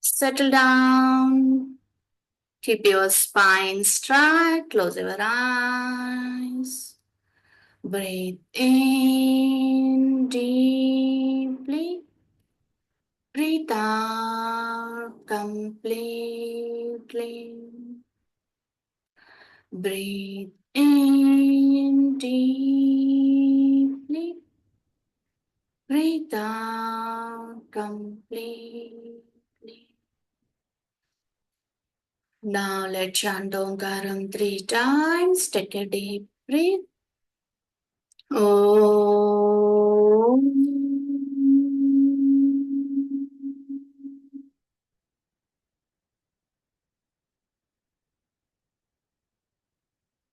Settle down. Keep your spine straight. Close your eyes. Breathe in deeply. Breathe out completely. Breathe in deeply. Breathe out completely. Now let's chant Omkaram 3 times. Take a deep breath. Om.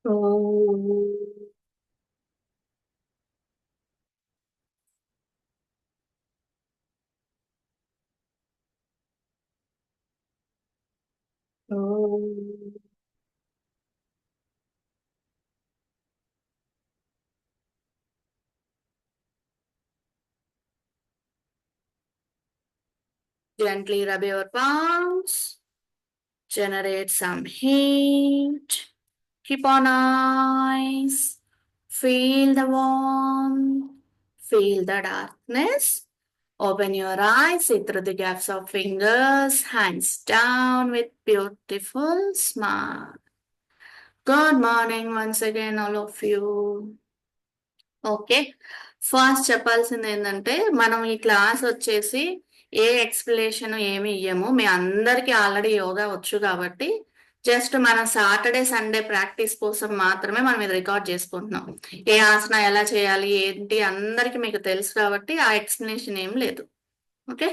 Om. Om. Gently rub your palms. Generate some heat. Keep on eyes. Feel the warmth. Feel the darkness. Open your eyes, see through the gaps of fingers, hands down with beautiful smile. Good morning once again, all of you. Okay first చెప్పాల్సింది ఏంటంటే మనం ఈ class వచ్చేసి ఏ explanation ఏమి ఇయ్యము మీ అందరికీ already yoga వచ్చు కాబట్టి just మనం సాటర్డే సండే ప్రాక్టీస్ కోసం మాత్రమే మనం ఇది రికార్డ్ చేసుకుంటున్నాం ఏ ఆసన ఎలా చేయాలి ఏంటి అందరికీ మీకు తెలుసు కాబట్టి ఆ ఎక్స్ప్లెనేషన్ ఏం లేదు okay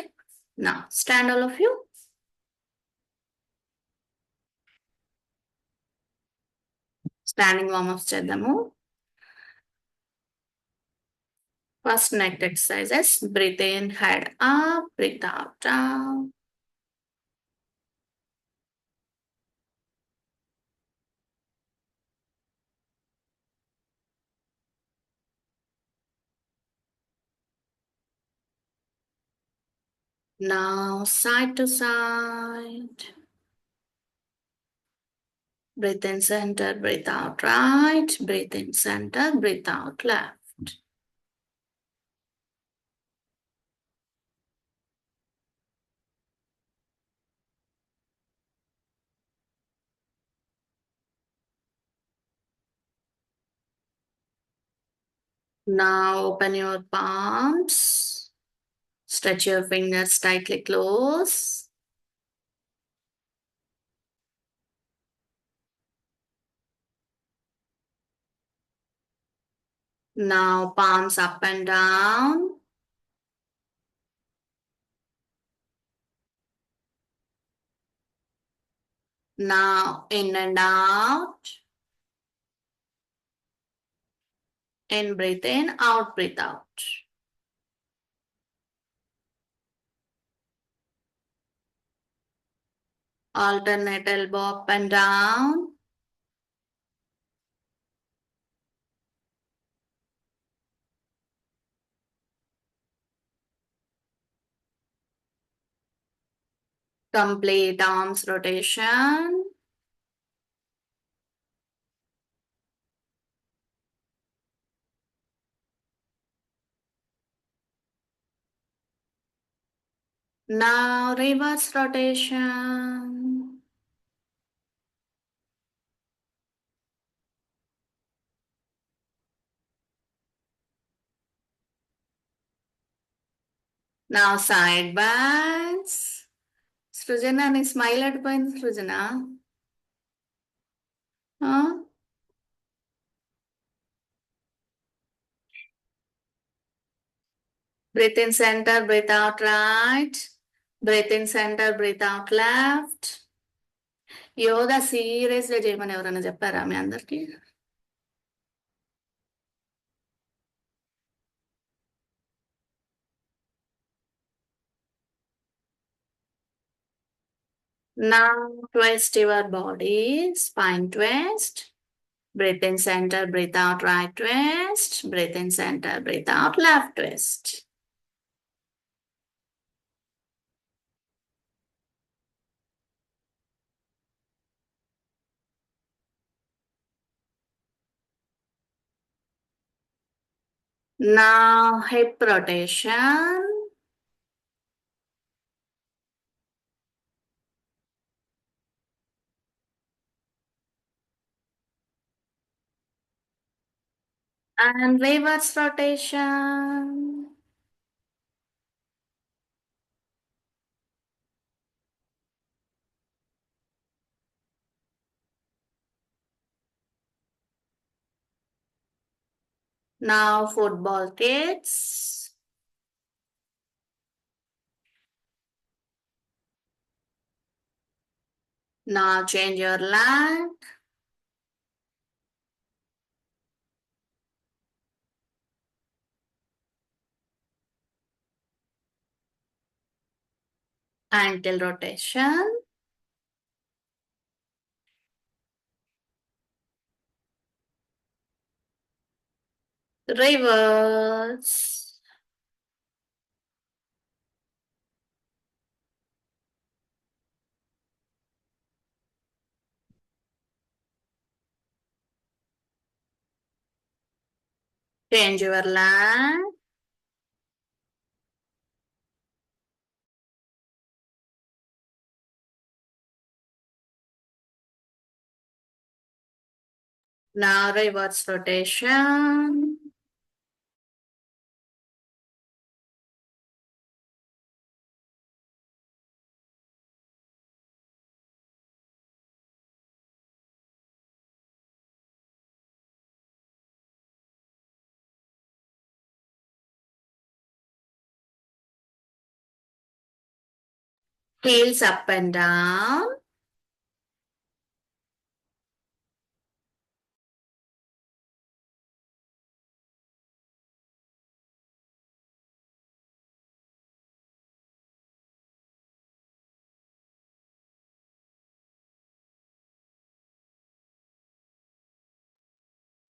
now stand all of you standing warmups చేద్దాము first neck exercises breathe in head up breathe out down Now side to side. Breathe in center, breathe out right. Breathe in center, breathe out left. Now open your palms. Stretch your fingers tightly close. Now palms up and down. Now in and out. In, breathe in, out, breathe out. Alternate elbow up and down. Complete arms rotation. Now reverse rotation. Now side bends. Srujana నీ smile అడిపోయింది Srujana breathe in centre breathe out right breathe in centre breathe out left yoga serious గా చేయమని ఎవరైనా చెప్పారా మీ అందరికి Now twist your body, spine twist. Breathe in center, breathe out right twist. Breathe in center, breathe out left twist. Now hip rotation. And reverse rotation. Now football kicks. Now change your leg. Ankle rotation. Reverse. Change your leg. Now reverse rotation. Heels up and down.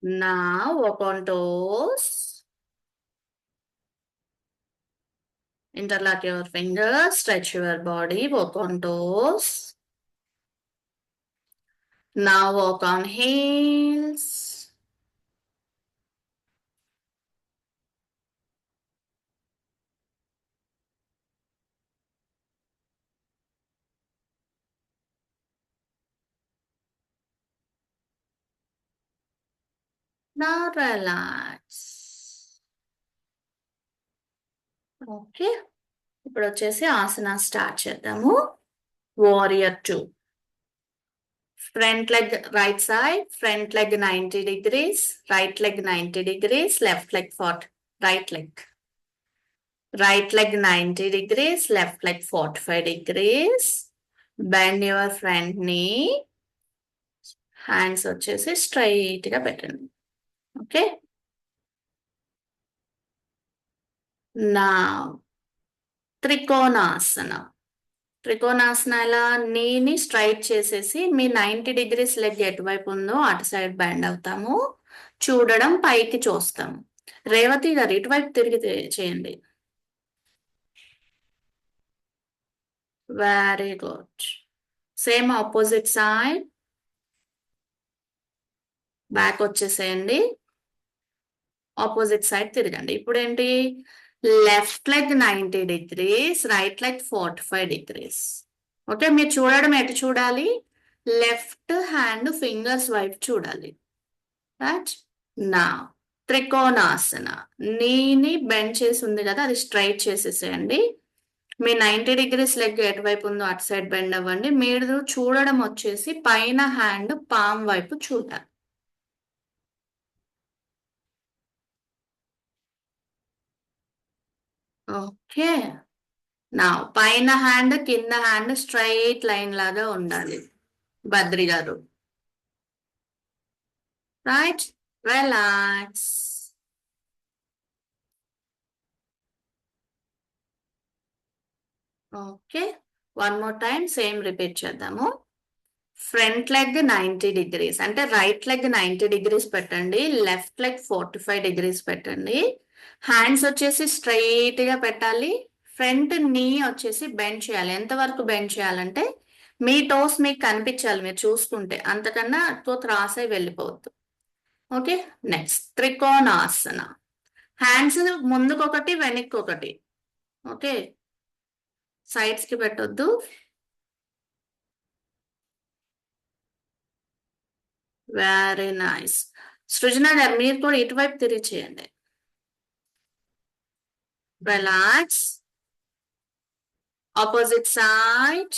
Now walk on toes. Interlock your fingers, stretch your body, walk on toes. Now walk on heels. Now relax. Okay, ఇప్పుడు వచ్చేసి asana start చేద్దాము. Warrior 2. Front leg right side, front leg 90 degrees, right leg 90 degrees, left leg 40, right leg. Right leg 90 degrees, left leg 45 degrees. Bend your front knee. Hands వచ్చేసి straight గా పెట్టండి. Okay, నా త్రికోణాసన. త్రికోణాసన ఎలా, నీని straight చేసేసి మీ 90 degrees leg ఎటువైపు ఉందో అటు side bend అవుతాము. చూడడం పైకి చూస్తాము. రేవతి గారు ఇటువైపు తిరిగి చేయండి. Very good. Same opposite side. Back వచ్చేసేయండి. ఆపోజిట్ సైడ్ తిరగండి. ఇప్పుడు ఏంటి, left leg 90 degrees, right leg 45 degrees. Okay, మీరు చూడడం ఎటు చూడాలి, లెఫ్ట్ హ్యాండ్ ఫింగర్స్ వైపు చూడాలి. రైట్. నా త్రికోణాసన, నీని బెండ్ చేసి ఉంది కదా, అది స్ట్రైట్ చేసేసేయండి. మీ 90 degrees లెగ్ ఎటువైపు ఉందో అటు సైడ్ బెండ్ అవ్వండి. మీరు చూడడం వచ్చేసి పైన హ్యాండ్ పామ్ వైపు చూడాలి. ఓకే, నా పైన హ్యాండ్ కింద హ్యాండ్ స్ట్రైట్ లైన్ లాగా ఉండాలి. బద్రి గారు. Right, relax. Okay, one more time same repeat చేద్దాము. ఫ్రంట్ లెగ్ 90 degrees అంటే రైట్ లెగ్ 90 degrees పెట్టండి, లెఫ్ట్ లెగ్ 45 degrees పెట్టండి. హ్యాండ్స్ వచ్చేసి స్ట్రైట్ గా పెట్టాలి. ఫ్రంట్ నీ వచ్చేసి బెండ్ చేయాలి. ఎంతవరకు బెండ్ చేయాలంటే మీ టోస్ మీకు కనిపించాలి, మీరు చూసుకుంటే, అంతకన్నా ఎక్కువ త్రాస్ అయి వెళ్ళిపోవద్దు. Okay, next Trikonasana. హ్యాండ్స్ ముందుకొకటి వెనక్కి ఒకటి. ఓకే, సైడ్స్ కి పెట్టొద్దు. Very nice. సృజన గారు మీరు కూడా ఇటువైపు తిరిగి చేయండి. Relax. Opposite side.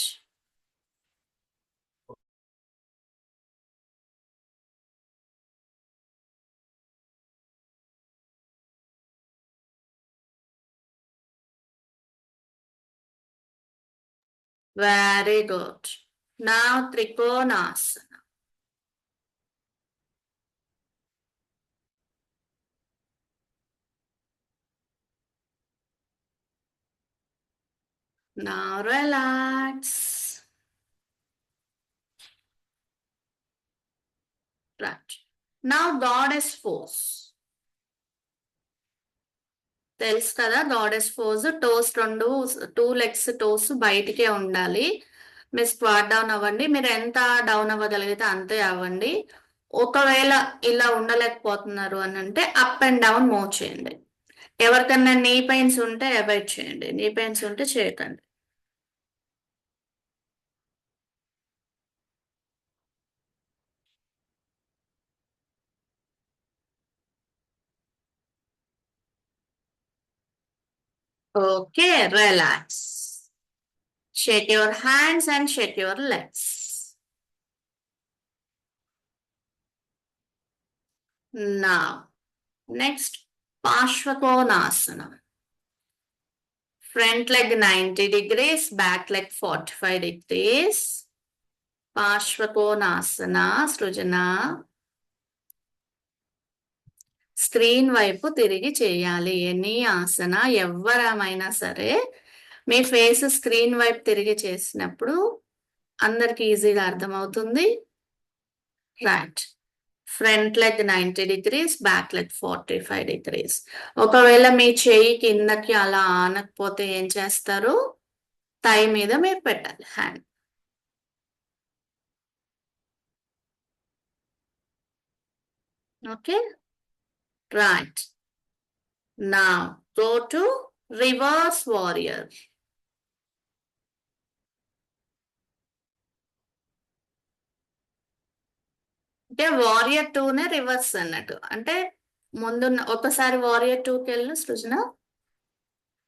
Very good. నా trikonasana. Now relax. Right. Now goddess pose. తెలుసు కదా గాడెస్ పోజ్. టోస్ రెండు, 2 legs టోస్ బయటికే ఉండాలి. మీరు స్క్వాట్ డౌన్ అవ్వండి. మీరు ఎంత డౌన్ అవ్వగలిగితే అంతే అవ్వండి. ఒకవేళ ఇలా ఉండలేకపోతున్నారు అని అంటే అప్ అండ్ డౌన్ మూవ్ చేయండి. ఎవరికన్నా నీ పెయిన్స్ ఉంటే అవాయిడ్ చేయండి, నీ పెయిన్స్ ఉంటే చేయకండి. Okay, relax. Shake your hands and shake your legs. Now, next, Pashvakonasana. Front leg 90 degrees, back leg 45 degrees. Pashvakonasana, Srujana. Screen వైపు తిరిగి చేయాలి. ఎనీ ఆసన ఎవరమైనా సరే మీ ఫేస్ స్క్రీన్ వైపు తిరిగి చేసినప్పుడు అందరికి ఈజీగా అర్థమవుతుంది. Right. Front leg 90 degrees, back leg 45 degrees. ఒకవేళ మీ చేయి కిందకి అలా ఆనకపోతే ఏం చేస్తారు? థై మీద మీరు పెట్టాలి హ్యాండ్. Okay, right. నా గో టు రివర్స్ వారియర్. అంటే వారియర్ 2నే రివర్స్ అన్నట్టు. అంటే ముందున్న ఒకసారి వారియర్ 2కి వెళ్ళు సృజన.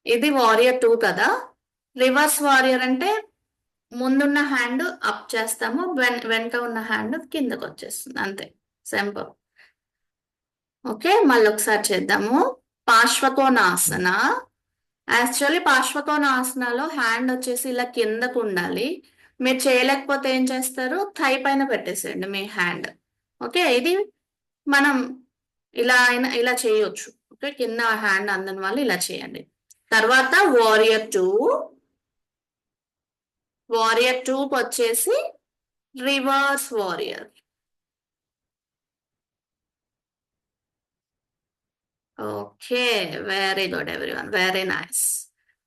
ఇది వారియర్ 2 కదా. రివర్స్ వారియర్ అంటే ముందున్న హ్యాండ్ అప్ చేస్తాము, వెనక ఉన్న హ్యాండ్ కిందకు వచ్చేస్తుంది, అంతే. సింపుల్. ఓకే, మళ్ళీ ఒకసారి చేద్దాము. పార్శ్వకోణాసన. యాక్చువల్లీ పార్శ్వకోణాసనలో హ్యాండ్ వచ్చేసి ఇలా కిందకు ఉండాలి. మీరు చేయలేకపోతే ఏం చేస్తారు? థై పైన పెట్టేసేయండి మీ హ్యాండ్. ఓకే, ఇది మనం ఇలా అయినా ఇలా చేయొచ్చు. ఓకే, కింద హ్యాండ్ అందని వాళ్ళు ఇలా చేయండి. తర్వాత వారియర్ 2కి వచ్చేసి reverse warrior. Okay, very good everyone, very nice.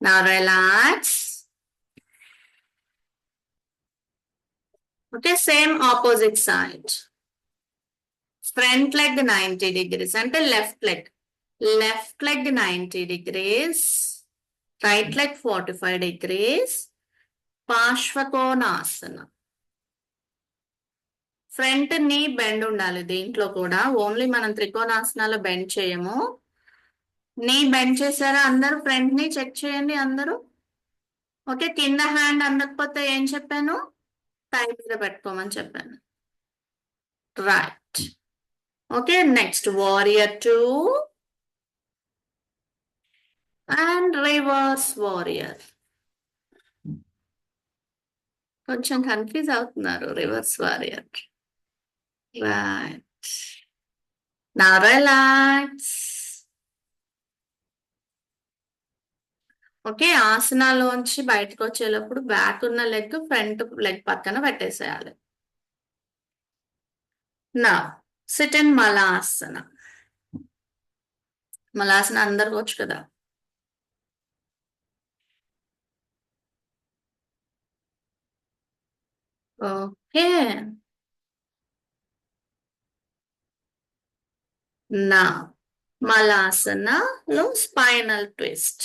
Now relax. Okay, same opposite side. Front leg 90 degrees అంటే left leg. Left leg 90 degrees, right leg 45 degrees. Parsvakonasana. Front knee bend ఉండాలి దీంట్లో కూడా. ఓన్లీ మనం త్రికోణాసనాలు బెండ్ చేయము. నీ bend చేశారా అందరూ? Front ని చెక్ చేయండి అందరూ. ఓకే, కింద హ్యాండ్ అందకపోతే ఏం చెప్పాను? టై మీద పెట్టుకోమని చెప్పాను. Right. Okay, next warrior 2 and reverse warrior. కొంచెం కన్ఫ్యూజ్ అవుతున్నారు రివర్స్ వారియర్. రైట్. నా రిలాక్స్. ఓకే, ఆసనాలోంచి బయటకు వచ్చేటప్పుడు బ్యాక్ ఉన్న లెగ్ ఫ్రంట్ లెగ్ పక్కన పెట్టేసేయాలి. నా సిట్ ఇన్ మలాసన. మలాసన అందరికి వచ్చు కదా. ఓకే, నా మలాసనలో స్పైనల్ ట్విస్ట్.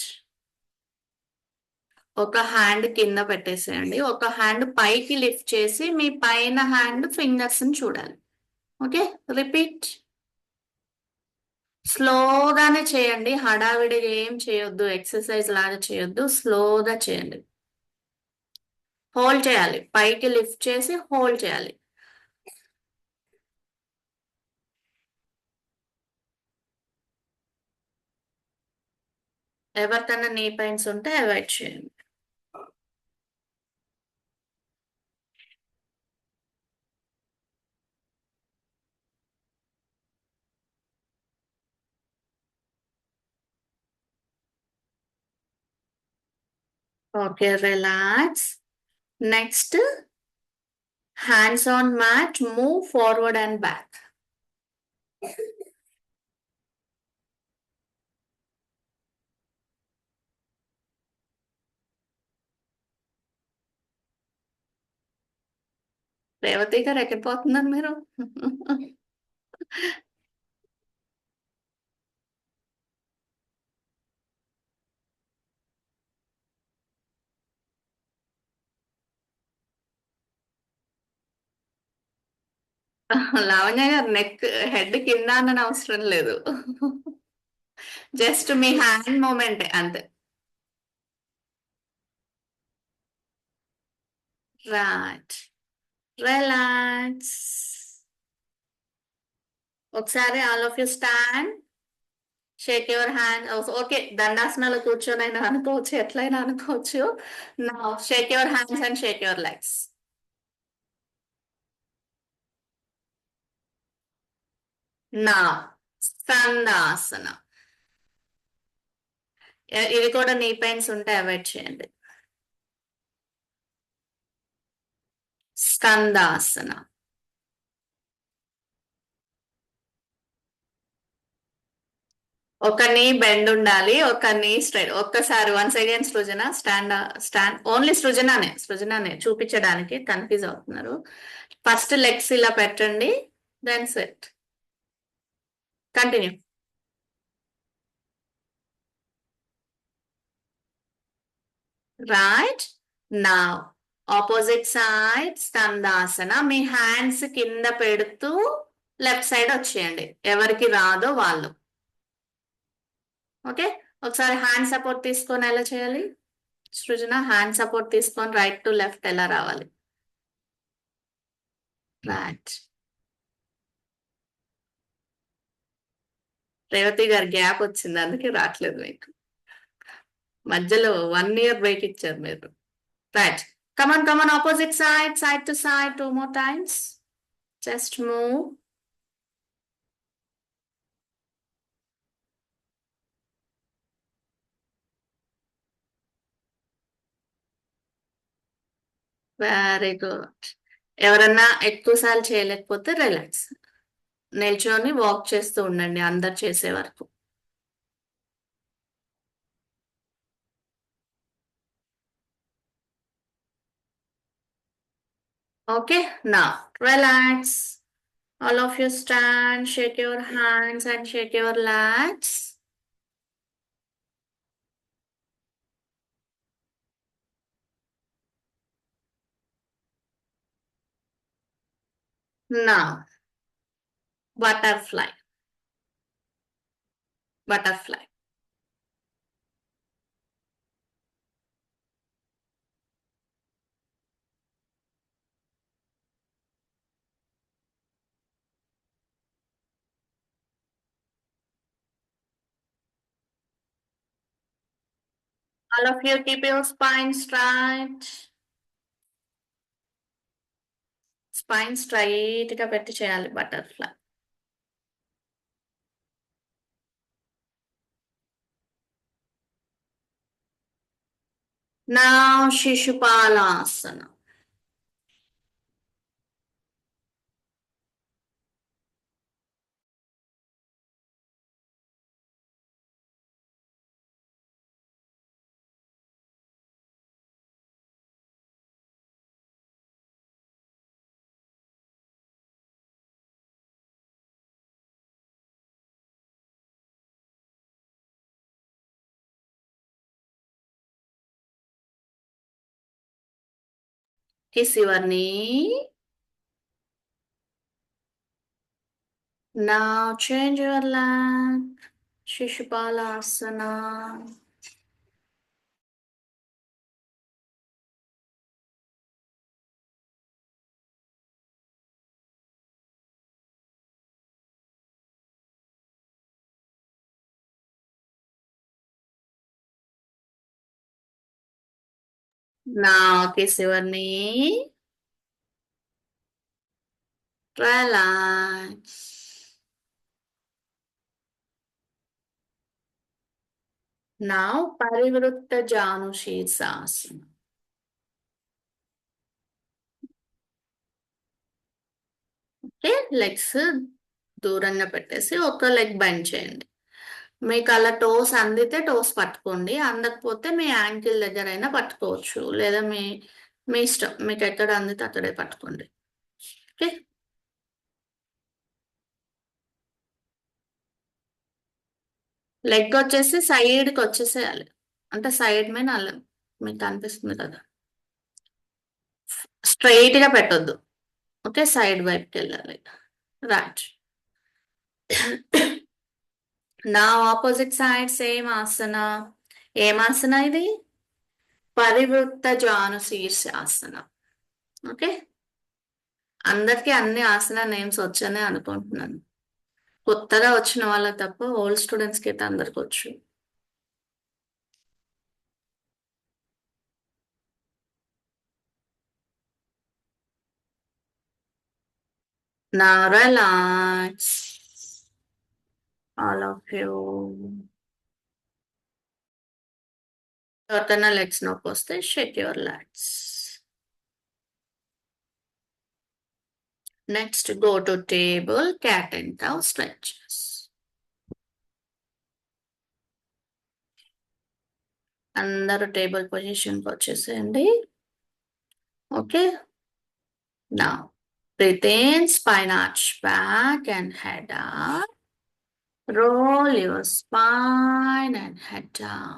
ఒక హ్యాండ్ కింద పెట్టేసేయండి, ఒక హ్యాండ్ పైకి లిఫ్ట్ చేసి మీ పైన హ్యాండ్ ఫింగర్స్ ని చూడాలి. Okay, repeat. స్లోగానే చేయండి, హడావిడిగా ఏం చేయొద్దు, ఎక్సర్సైజ్ లాగా చేయొద్దు, స్లోగా చేయండి. హోల్డ్ చేయాలి, పైకి లిఫ్ట్ చేసి హోల్డ్ చేయాలి. ఎవరికన్నా నీ పెయిన్స్ ఉంటే అవాయిడ్ చేయండి. Okay, relax. Next, hands on mat, move forward and back. Revathi గారు ఎక్కడ పోతున్నారు మీరు? లావణ్య గారు నెక్, హెడ్ కింద అని అవసరం లేదు. జస్ట్ మీ హ్యాండ్ మూమెంట్ అంతే. Right, relax. ఒకసారి all of you stand, shake your hand. Okay, దండాసనాలు కూర్చొని అయినా అనుకోవచ్చు, ఎట్లయినా అనుకోవచ్చు. Now shake your hands and shake your legs. Now Skandasana. ఇవి కూడా నీ పెయిన్స్ ఉంటే అవాయిడ్ చేయండి. స్కందాసన. ఒక నీ బెండ్ ఉండాలి, ఒక నీ స్ట్రైట్. ఒక్కసారి వన్స్ అగైన్ సృజన, స్టాండ్. స్టాండ్ ఓన్లీ సృజననే, సృజననే చూపించడానికి కన్ఫ్యూజ్ అవుతున్నారు. ఫస్ట్ లెగ్స్ ఇలా పెట్టండి, దెన్ సెట్. కంటిన్యూ. రైట్, నా ఆపోజిట్ సైడ్ స్కందాసన. మీ హ్యాండ్స్ కింద పెడుతూ లెఫ్ట్ సైడ్ వచ్చేయండి, ఎవరికి రాదో వాళ్ళు. ఓకే, ఒకసారి హ్యాండ్ సపోర్ట్ తీసుకొని ఎలా చేయాలి సృజన? హ్యాండ్ సపోర్ట్ తీసుకొని రైట్ టు లెఫ్ట్ ఎలా రావాలి? రైట్. రేవతి గారు గ్యాప్ వచ్చింది, అందుకే రావట్లేదు మీకు. మధ్యలో 1 year బ్రేక్ ఇచ్చారు మీరు. Right, come on come on, opposite side, side to side, 2 more times. Just move. Very good. ఎవరన్నా ఎక్కువ సార్లు చేయలేకపోతే రిలాక్స్, నిల్చొని వాక్ చేస్తూ ఉండండి అందరు చేసే వరకు. ఓకే, నా relax. All of you stand, shake your hands and shake your legs. Now, butterfly. Butterfly. All of you keep your spine straight. Spine straight గా పెట్టి చేయాలి butterfly. Now, Shishupalasana. Kiss your knee. Now change your leg. Shishupala Now kiss your knee. Relax. Now Parivrutta Janu Shirsasana. Okay, legs దూరంగా పెట్టేసి ఒక leg bend చేయండి. మీకు అలా toes అందితే టోస్ పట్టుకోండి, అందకపోతే మీ యాంకిల్ దగ్గర అయినా పట్టుకోవచ్చు, లేదా మీ మీ ఇష్టం, మీకు ఎక్కడ అందితే అక్కడే పట్టుకోండి. ఓకే, లెగ్ వచ్చేసి సైడ్కి వచ్చేసేయాలి, అంటే సైడ్ మీద అలా మీకు అనిపిస్తుంది కదా, స్ట్రైట్ గా పెట్టొద్దు. ఓకే, సైడ్ వైపుకి వెళ్ళాలి. రైట్. నా ఆపోజిట్ సైడ్ సేమ్ ఆసన. ఏం ఆసన ఇది? పరివృత్త జాను శీర్షాసన. ఓకే, అందరికీ అన్ని ఆసన నేమ్స్ వచ్చానే అనుకుంటున్నాను. కొత్తగా వచ్చిన వాళ్ళకి తప్ప ఓల్డ్ స్టూడెంట్స్ కి అయితే అందరికి వచ్చు. Now relax, all of you. ఎవరికైనా లెగ్స్ నొప్పి వస్తే Sheikh your legs. Next go to table, cat and cow stretches. అందరూ టేబుల్ పొజిషన్కి వచ్చేసేయండి. ఓకే, నా breathe in, spine arch back and head up. Roll your spine and head down.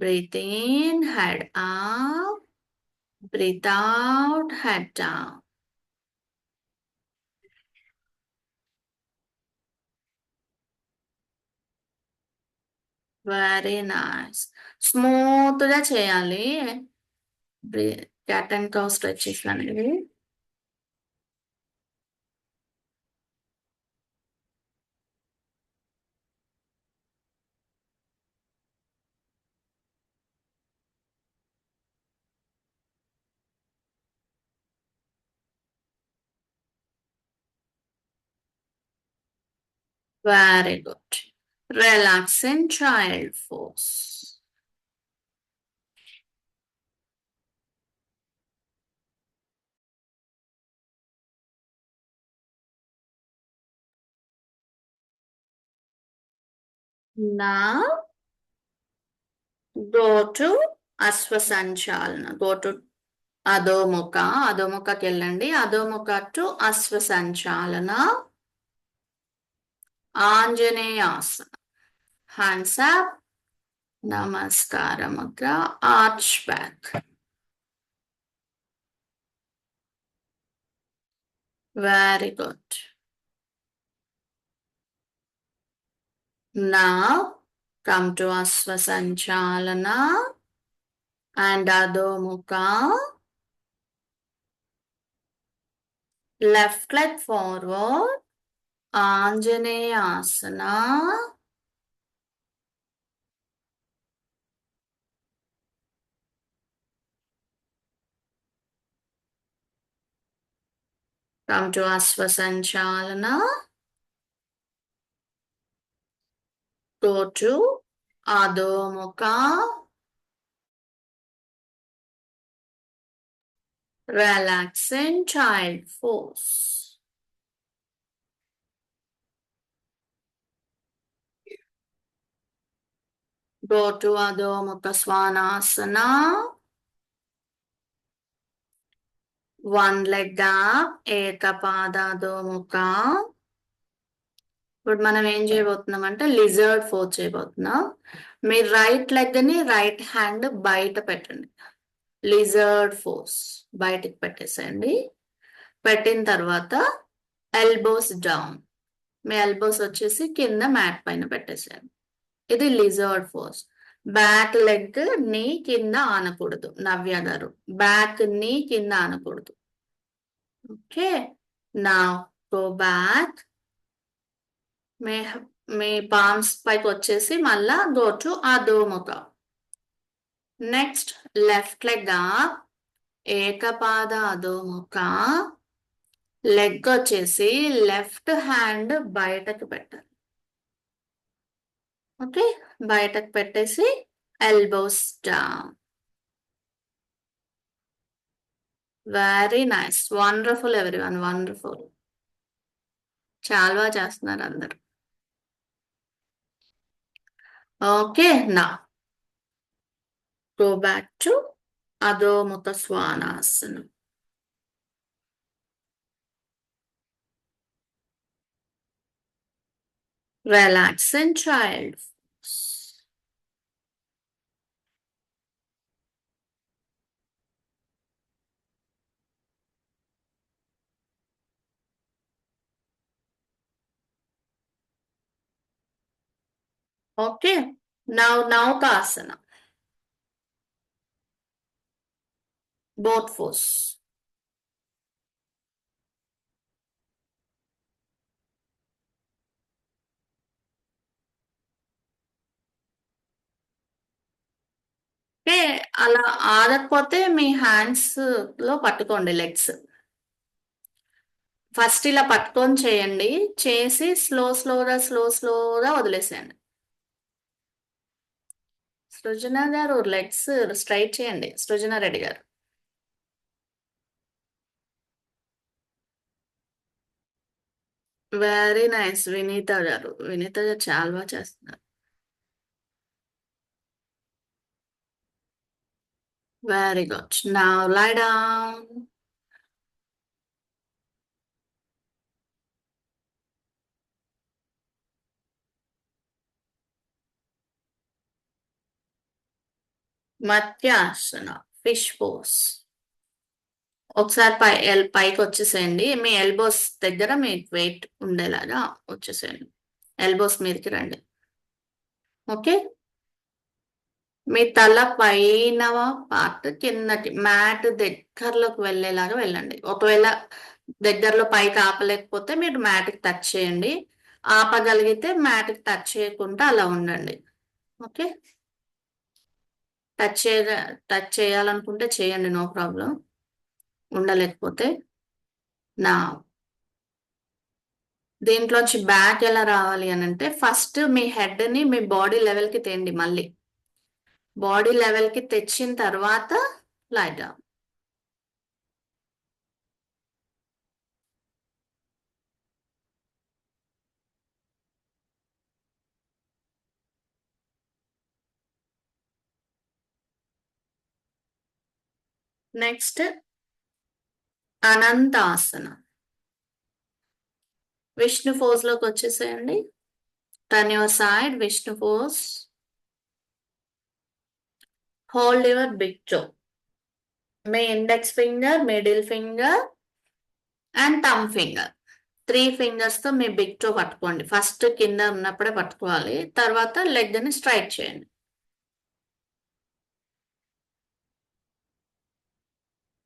Breathe in, head up. Breathe out, head down. Very nice. Smooth గా చేయాలి cat and cow stretches అనేవి. Very good. Relax in child pose. Now go to Ashwasanchalana. Go to Adhomukha. అధోముఖకి వెళ్ళండి. Adhomukha to Ashwasanchalana. Anjaneyasana. Hands up. Namaskara Mudra. Arch back. Very good. Now come to Asvasanchalana and Adho Left leg forward. Anjaneyasana. Come to Asvasanchalana. Go to Adho Relax in child pose. Go to Adho Mukha Svanasana. One leg up, Ekapada Adho Mukha. ఇప్పుడు మనం ఏం చేయబోతున్నాం అంటే lizard pose చేయబోతున్నాం. మీ right leg ని right hand బయట పెట్టండి. Lizard force బయటికి పెట్టేసేయండి. పెట్టిన తర్వాత ఎల్బోస్ డౌన్. మీ ఎల్బోస్ వచ్చేసి కింద మ్యాట్ పైన పెట్టేసేయండి. ఇది లిజర్డ్ ఫోర్స్. బ్యాక్ లెగ్ నీ కింద ఆనకూడదు. నవ్య గారు, బ్యాక్ నీ కింద ఆనకూడదు. Okay, now go back. మీ మీ పామ్స్ పైకి వచ్చేసి మళ్ళా go to Adhomukha. Next left leg up, Ekapada Adhomukha. Leg వచ్చేసి లెఫ్ట్ హ్యాండ్ బయటకు పెట్టాలి. ఓకే, బయటకు పెట్టేసి elbows down. Very nice, wonderful everyone, wonderful. చాలా బాగా చేస్తున్నారు అందరు. Okay, now go back to Adhomukha Swanasanam. Relax in child pose. Okay, now Naukasana. Both foes. Okay, అలా ఆడకపోతే మీ హ్యాండ్స్ లో పట్టుకోండి లెగ్స్. ఫస్ట్ ఇలా పట్టుకొని చేయండి, చేసి స్లోగా వదిలేసేయండి. సృజన గారు లెగ్స్ స్ట్రైట్ చేయండి. సృజన రెడ్డి గారు. వెరీ నైస్ వినీత గారు. వినీత గారు చాలా బాగా చేస్తున్నారు. Very good. Now lie down. Matsyasana, fish pose. ఒకసారి పైకి వచ్చేసేయండి. మీ ఎల్బోస్ దగ్గర మీ వెయిట్ ఉండేలాగా వచ్చేసేయండి. ఎల్బోస్ మీదకి రండి. ఓకే, మీ తల పైన పార్ట్ కిందకి మ్యాట్ దగ్గరలోకి వెళ్ళేలాగా వెళ్ళండి. ఒకవేళ దగ్గరలో పైకి ఆపలేకపోతే మీరు మ్యాట్కి టచ్ చేయండి. ఆపగలిగితే మ్యాట్కి టచ్ చేయకుండా అలా ఉండండి. ఓకే, టచ్ చేయ టచ్ చేయాలనుకుంటే చేయండి, నో ప్రాబ్లం. ఉండలేకపోతే నా దీంట్లోంచి బ్యాక్ ఎలా రావాలి అని అంటే ఫస్ట్ మీ హెడ్ ని మీ బాడీ లెవెల్ కి తేండి. మళ్ళీ బాడీ లెవెల్ కి తెచ్చిన తర్వాత light down. Next Anantasana. Vishnu pose లోకి వచ్చేసేయండి. Turn your side, Vishnu pose. Hold your big toe. మీ index finger, middle finger and thumb finger, 3 fingers తో మీ బిగ్ టో పట్టుకోండి. ఫస్ట్ కింద ఉన్నప్పుడే పట్టుకోవాలి. తర్వాత లెగ్ ని స్ట్రైట్ చేయండి.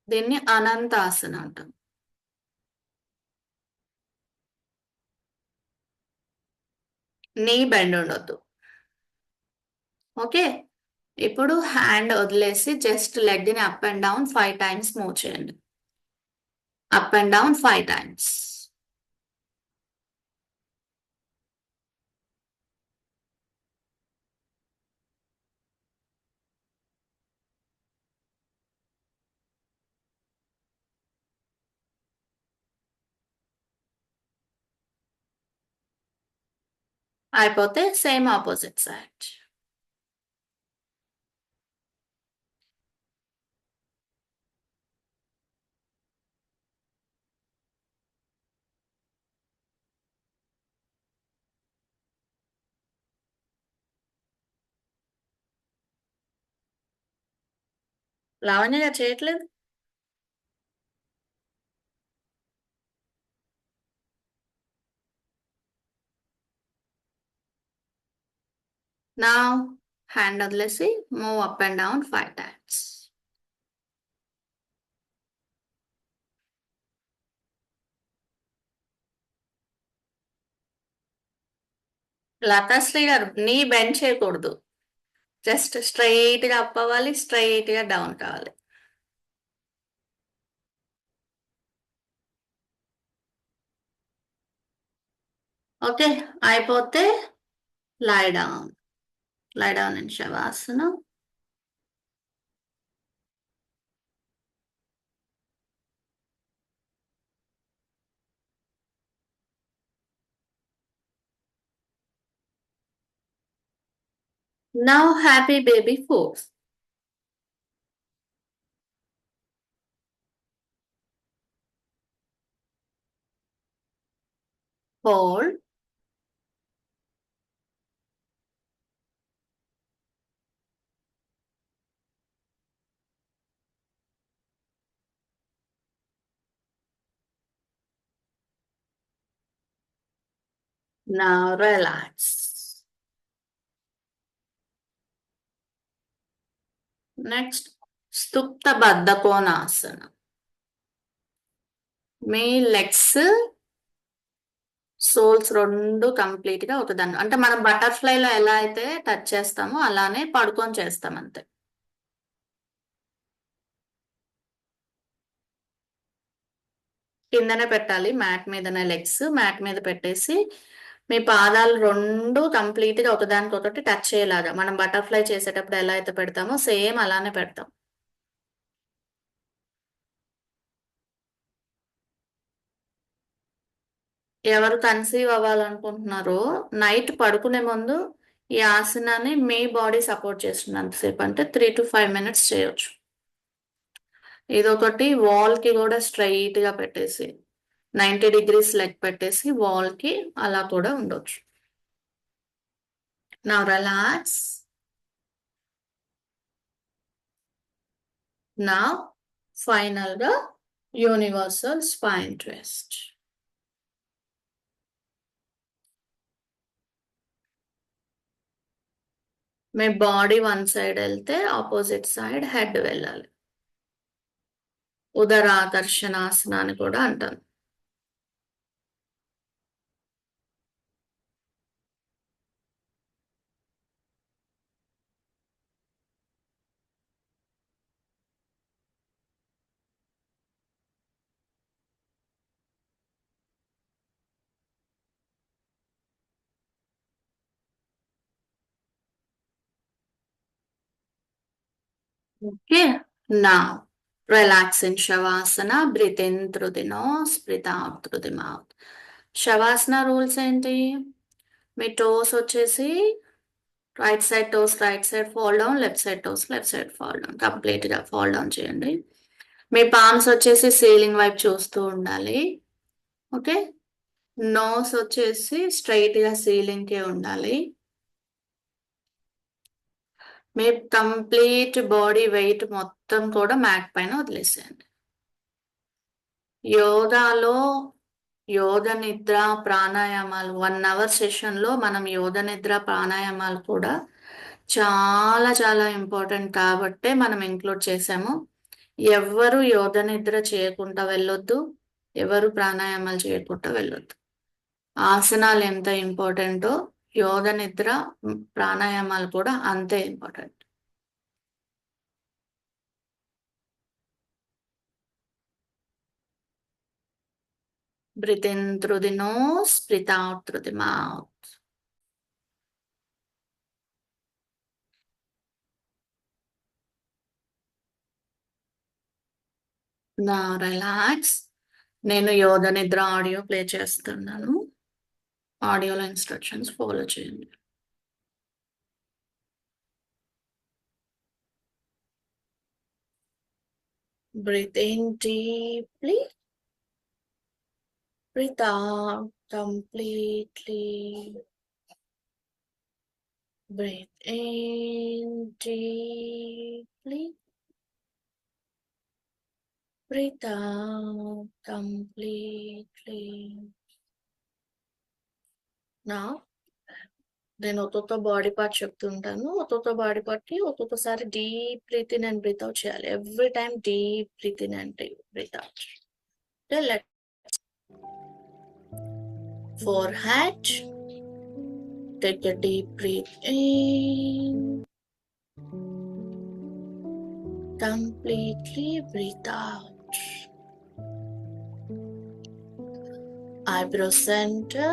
దీన్ని అనంతాసన అంటాం. నీ బెండ్ ఉండొద్దు. ఓకే, ఇప్పుడు హ్యాండ్ వదిలేసి జస్ట్ లెగ్ ని up and down 5 times move చేయండి. Up and down 5 times. అయిపోతే సేమ్ ఆపోజిట్ సైడ్. లావణ్య గారు చేయట్లేదు. నా హ్యాండ్ వదిలేసి move up and down 5 times. Latasri గారు నీ బెండ్ చేయకూడదు. జస్ట్ స్ట్రైట్ గా అప్ అవ్వాలి, స్ట్రైట్ గా డౌన్ కావాలి. ఓకే, అయిపోతే lie down. Lie down in Shavasana. Now happy baby pose. Hold. Now relax. Next Supta Baddha Konasana. మీ లెగ్స్ సోల్స్ రెండు కంప్లీట్ గా ఒకదాన్ని, అంటే మనం బటర్ఫ్లై లో ఎలా అయితే టచ్ చేస్తామో అలానే పడుకొని చేస్తాం అంతే. కిందనే పెట్టాలి, మ్యాట్ మీదనే. లెగ్స్ మ్యాట్ మీద పెట్టేసి మీ పాదాలు రెండు కంప్లీట్ గా ఒకదానికొకటి టచ్ అయ్యేలాగా మనం బటర్ఫ్లై చేసేటప్పుడు ఎలా అయితే పెడతామో సేమ్ అలానే పెడతాం. ఎవరు కన్సీవ్ అవ్వాలనుకుంటున్నారో నైట్ పడుకునే ముందు ఈ ఆసనాన్ని మీ బాడీ సపోర్ట్ చేస్తున్నంతసేపు, అంటే 3 to 5 minutes చేయొచ్చు. ఇదొకటి వాల్ కి కూడా స్ట్రైట్ గా పెట్టేసి 90 degrees లెగ్ పెట్టేసి వాల్ కి అలా కూడా ఉండొచ్చు. నా రిలాక్స్. నా ఫైనల్ గా యూనివర్సల్ స్పైన్ ట్విస్ట్. మీ బాడీ వన్ సైడ్ వెళ్తే ఆపోజిట్ సైడ్ హెడ్ వెళ్ళాలి. ఉదరాకర్షణాసన అని కూడా అంటారు. Okay, now relax in Shavasana. Breathe in through the nose, breathe out through the mouth. Shavasana rules ఏంటి? మీ టోస్ వచ్చేసి right side toes right side fall down, left side toes left side fall down, complete గా fall down చేయండి. మీ palms వచ్చేసి ceiling వైపు చూస్తూ ఉండాలి. Okay, nose వచ్చేసి straight గా సీలింగ్ కే ఉండాలి. మీ కంప్లీట్ బాడీ వెయిట్ మొత్తం కూడా మ్యాట్ పైన వదిలేసేయండి. యోగాలో యోగ నిద్ర ప్రాణాయామాలు 1 hour సెషన్లో మనం యోగ నిద్ర ప్రాణాయామాలు కూడా చాలా చాలా ఇంపార్టెంట్ కాబట్టే మనం ఇంక్లూడ్ చేసాము. ఎవరు యోగ నిద్ర చేయకుండా వెళ్ళొద్దు, ఎవరు ప్రాణాయామాలు చేయకుండా వెళ్ళొద్దు. ఆసనాలు ఎంత ఇంపార్టెంటో యోగ నిద్ర ప్రాణాయామాలు కూడా అంతే important. Breathe in through the nose, breathe out through the mouth. Now relax. నేను యోగ నిద్ర ఆడియో ప్లే చేస్తున్నాను. ఆడియోలో ఇన్స్ట్రక్షన్స్ ఫాలో చేయండి. Breathe in deeply. Breathe out completely. Breathe in deeply. Breathe out completely. Now, నేను ఒక్కొక్క బాడీ పార్ట్ చెప్తుంటాను. ఒక్కొక్క body పార్ట్‌కి ఒక్కొక్కసారి deep breathe in and breathe out చేయాలి. Every time deep breathe in and breathe out. Let forehead. Take a deep breath in. Completely breathe out. Eyebrow center.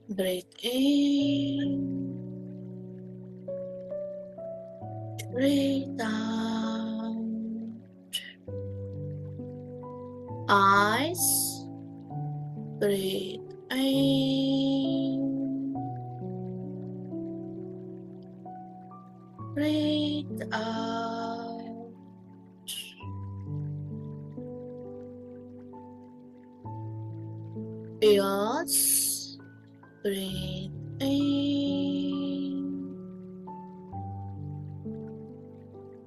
Breathe in. Breathe out. Eyes. Breathe in. Breathe out. Ears. Breathe in.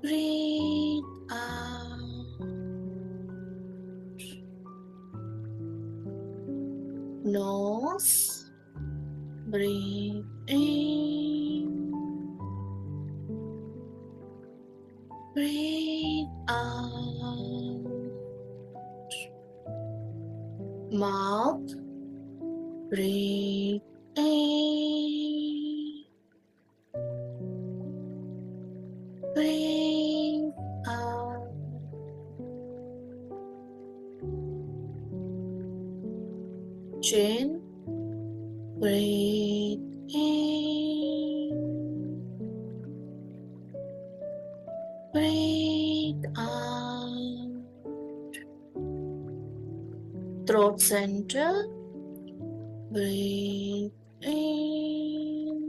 Breathe out. Nose. Breathe in. Breathe out. Mouth. Breathe in. Breathe out. Chin. Breathe in. Breathe out. Throat center. Breathe in.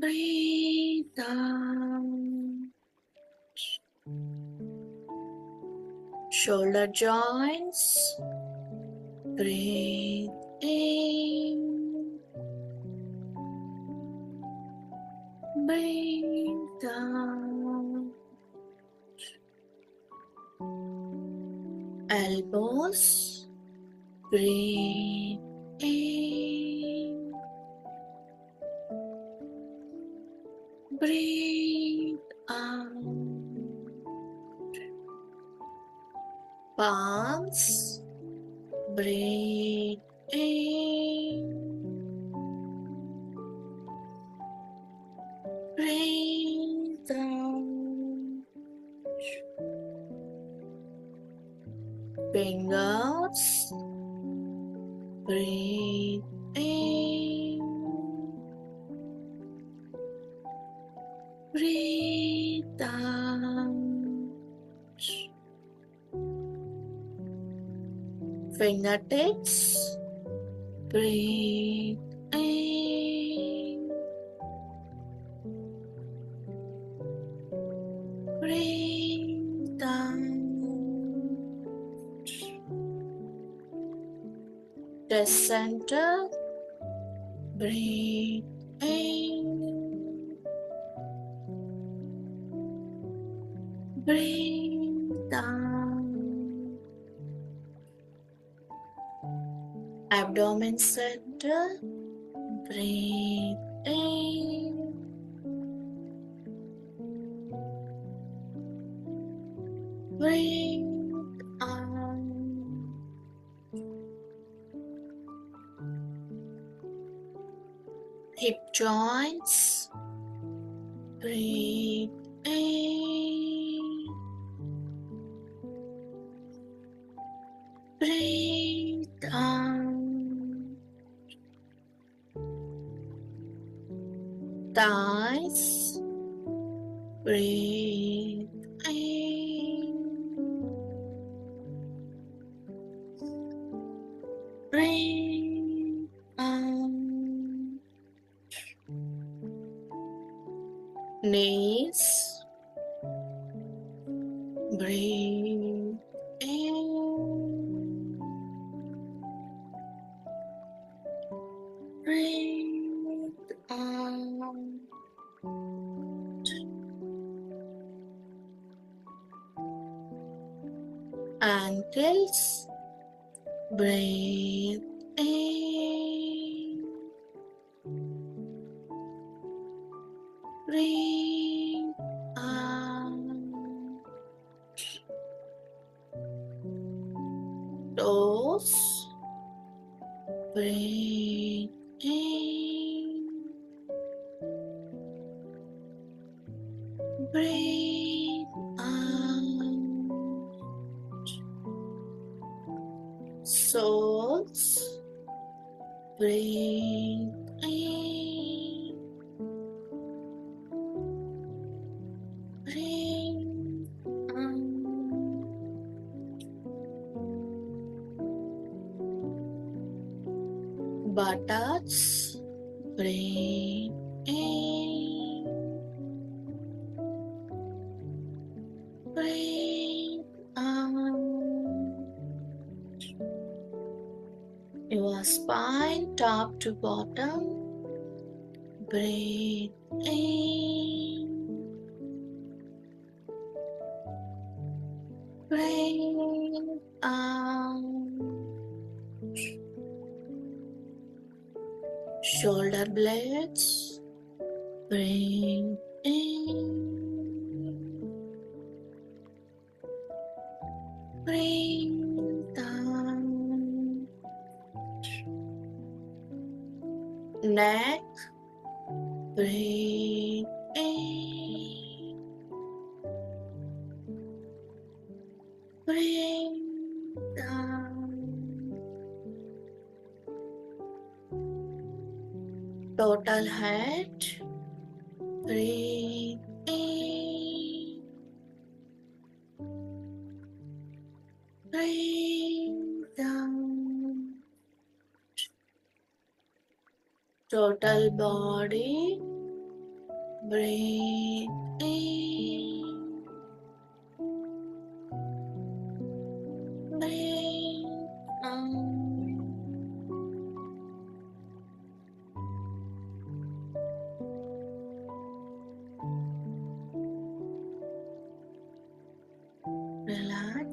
Breathe out. Shoulder joints. Breathe in. Breathe out. Elbows. Breathe in. Breathe out. Palms. Breathe in. Breathe out. Fingers. Breathe in. Breathe out. Fingertips. Breathe in. Breathe out. Chest center. Breathe in. Breathe out. Abdomen center. Breathe in. Breathe out. Hip joints. Breathe in. Breathe out. Thighs. Breathe in. Breathe out. Knees. Breathe in. Breathe out. ankles. Breathe in, breathe out. Toes. Breathe in, breathe out. Soles. Breathe in, breathe out. Buttocks. Breathe in, breathe out. Your spine top to bottom. Breathe in, breathe out. Shoulder blades. Breathe in, breathe down. Neck. Breathe in, breathe down. Total head. Breathe in, breathe down. Total body. Breathe in, breathe out. Relax.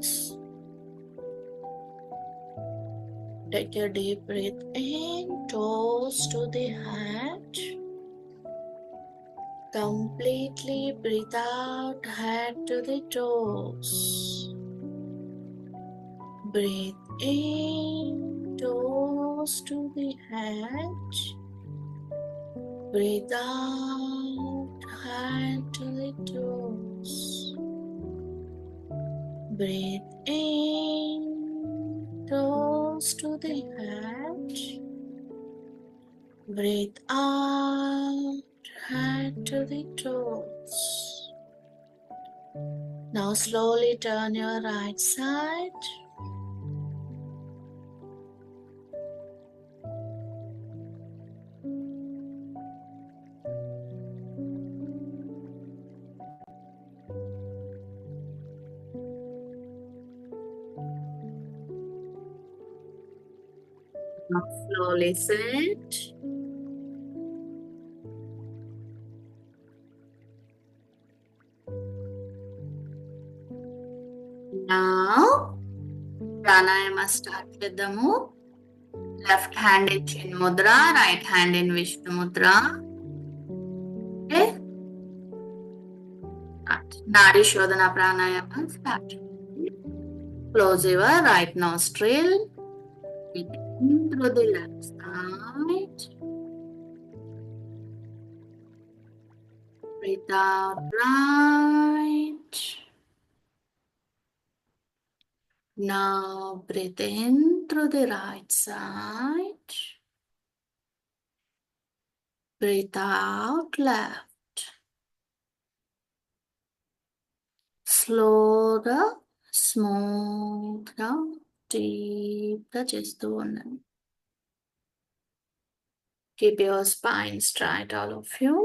Take a deep breath in, toes to the head. Completely breathe out, head to the toes. Breathe in, toes to the head. Breathe out, head to the toes. Breathe in, toes to the head. Breathe out, head to the toes. Now slowly turn your right side. Now slowly sit. Now pranayama start చేద్దాము. Left hand in Chin Mudra, right hand in Vishnu Mudra. Okay. Nadi Shodhana Pranayama start. Close your right nostril. Breathe in through the left side. Breathe out right. Now breathe in through the right side. Breathe out left. Slowగా స్మూత్గా డీప్గా చేస్తూ ఉండండి. Keep your spine straight, all of you.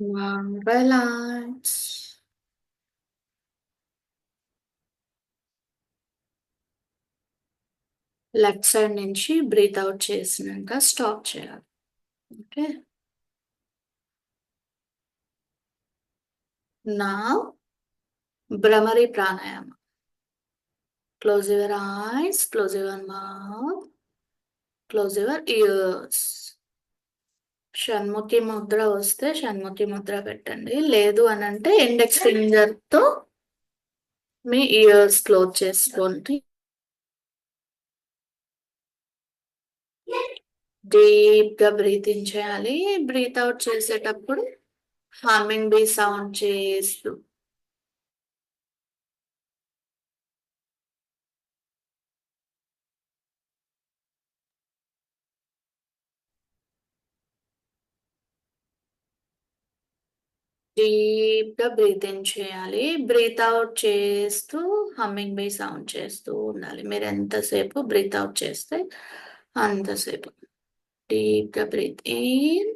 Now relax. Left side నుంచి breath out చేసినాక stop చేయాలి. Okay. నా bhramari pranayama. Close your eyes, close your mouth, close your ears. Shanmukhi Mudra వస్తే షణ్ముఖి ముద్ర పెట్టండి. లేదు అని అంటే ఇండెక్స్ ఫింగర్ తో మీ ఇయర్స్ క్లోజ్ చేసుకోండి. డీప్ గా బ్రీత్ ఇన్ చేయాలి. బ్రీత్ అవుట్ చేసేటప్పుడు హమ్మింగ్ బీ సౌండ్ చేస్తూ. డీప్ గా బ్రీత్ ఇన్ చేయాలి. బ్రీత్ అవుట్ చేస్తూ హమ్మింగ్ బీ సౌండ్ చేస్తూ ఉండాలి. మీరు ఎంతసేపు బ్రీత్ అవుట్ చేస్తే అంతసేపు. డీప్ గా breathe in.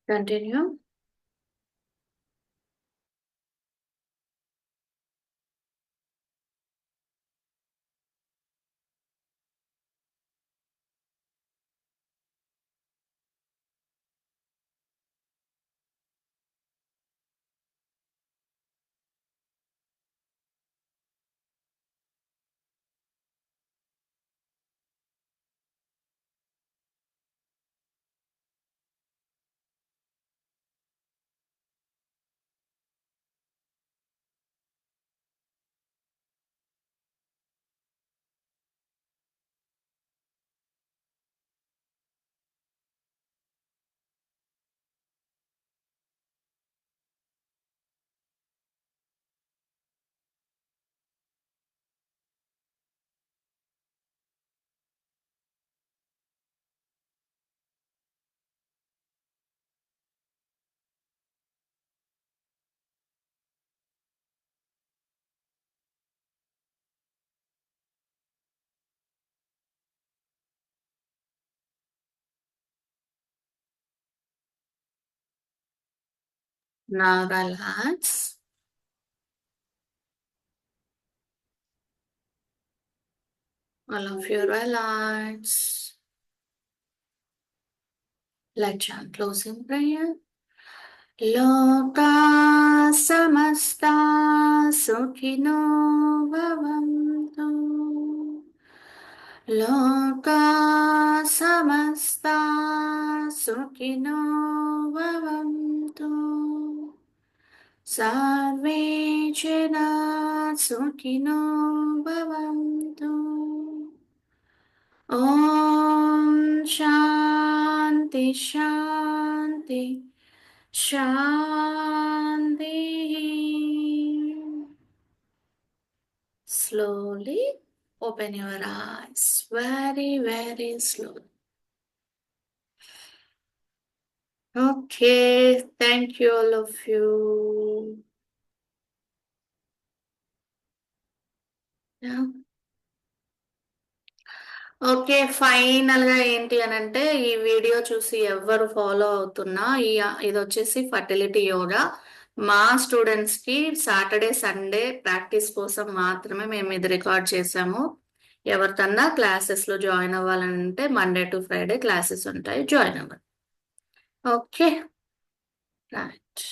Continue. Now relax. All of you relax. Let's chant closing prayer. Loka samasta sukhino bhavantu. Loka samasta sukhino bhavantu. Sarve jana sukhino bhavantu. Om Shanti Shanti Shanti. Slowly open your eyes. Very, very slowly. Okay, thank you all of you. Yeah. Okay, final గా ఏంటి అని అంటే ఈ video చూసి ఎవరు follow అవుతున్నా ఇది వచ్చేసి ఫర్టిలిటీ యోగా. మా స్టూడెంట్స్ కి సాటర్డే సండే ప్రాక్టీస్ కోసం మాత్రమే మేము ఇది రికార్డ్ చేసాము. ఎవరికన్నా క్లాసెస్ లో జాయిన్ అవ్వాలంటే మండే టు ఫ్రైడే క్లాసెస్ ఉంటాయి, జాయిన్ అవ్వండి. Okay, right.